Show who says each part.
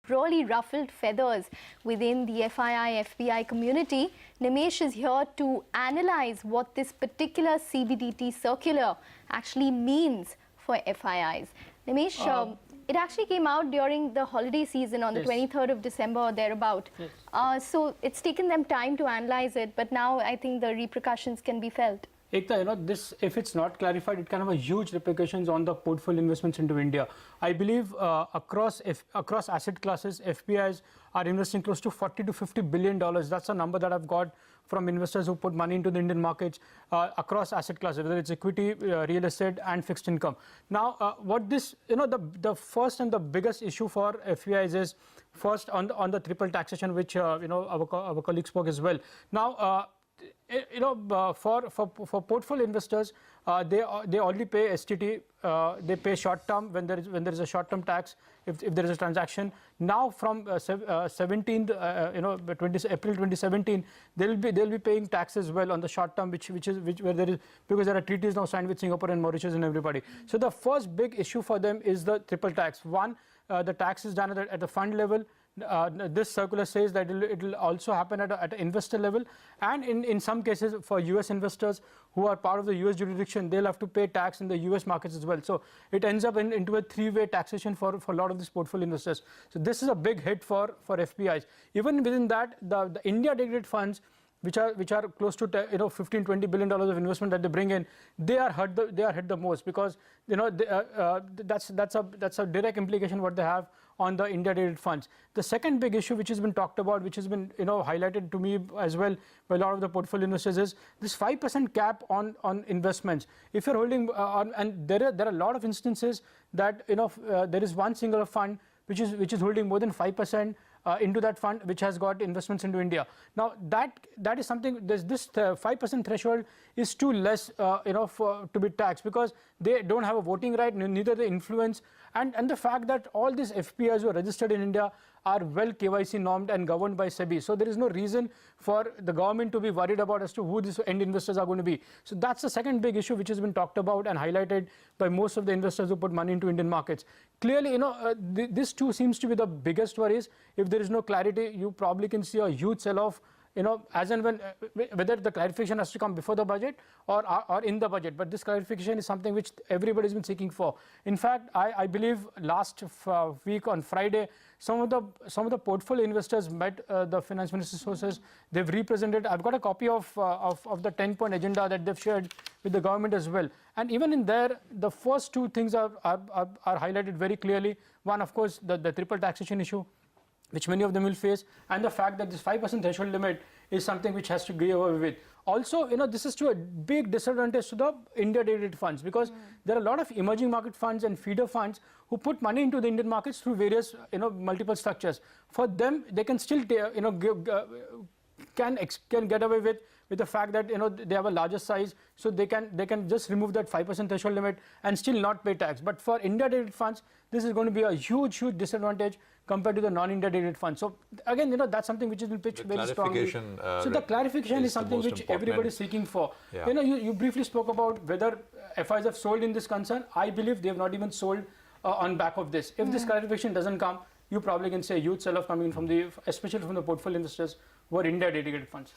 Speaker 1: really ruffled feathers within the FII, FPI community. Nimesh is here to analyze what this particular CBDT circular actually means for FIIs. Nimesh, it actually came out during the holiday season on the 23rd of December or thereabout. So it's taken them time to analyze it, but now I think the repercussions can be felt.
Speaker 2: Ekta, this, if it's not clarified, it can have a huge repercussions on the portfolio investments into India. I believe across asset classes, FPIs are investing close to $40 to $50 billion. That's a number that I've got from investors who put money into the Indian markets across asset classes, whether it's equity, real estate, and fixed income. Now, what this, the first and the biggest issue for FIIs is first on the triple taxation, which our colleague spoke as well. Now, for portfolio investors, they only pay STT. They pay short term when there is a short term tax if there is a transaction. Now from 17th, April 2017, they'll be paying tax as well on the short term, where there is, because there are treaties now signed with Singapore and Mauritius and everybody. So the first big issue for them is the triple tax. One, the tax is done at the fund level. This circular says that it will also happen at an investor level, and in some cases for US investors who are part of the US jurisdiction, they'll have to pay tax in the US markets as well. So it ends up into a three-way taxation for a lot of these portfolio investors. So this is a big hit for FPIs. Even within that, the India dedicated funds, which are close to $15–20 billion of investment that they bring in, they are hit the most, because that's a direct implication what they have on the India dedicated funds. The second big issue which has been talked about, which has been highlighted to me as well by a lot of the portfolio investors, is this 5% cap on investments. If you're holding and there are a lot of instances that there is one single fund which is holding more than 5% into that fund, which has got investments into India. Now that is something. This 5% threshold is too less, to be taxed, because they don't have a voting right, neither they influence, and the fact that all these FPIs who are registered in India are well KYC normed and governed by SEBI. So there is no reason for the government to be worried about as to who these end investors are going to be. So that's the second big issue which has been talked about and highlighted by most of the investors who put money into Indian markets. Clearly, this too seems to be the biggest worries. If there is no clarity, you probably can see a huge sell-off, as and when, whether the clarification has to come before the budget or in the budget. But this clarification is something which everybody's been seeking for. In fact, I believe last week on Friday, some of the portfolio investors met the finance minister's sources. They've represented. I've got a copy of the 10-point agenda that they've shared with the government as well. And even in there, the first two things are highlighted very clearly. One, of course, the triple taxation issue, which many of them will face, and the fact that this 5% threshold limit is something which has to go away with. Also, this is to a big disadvantage to the India dedicated funds, because there are a lot of emerging market funds and feeder funds who put money into the Indian markets through various, multiple structures. For them, they can still, can get away with the fact that they have a larger size, so they can just remove that 5% threshold limit and still not pay tax. But for India dedicated funds, this is going to be a huge disadvantage compared to the non-India dedicated funds. So again, that's something which has been pitched very strongly. So the clarification is something which everybody is seeking for. Yeah. You briefly spoke about whether FIs have sold in this concern. I believe they have not even sold on back of this. If this clarification doesn't come, you probably can say a huge sell-off coming from especially from the portfolio investors who are India dedicated funds.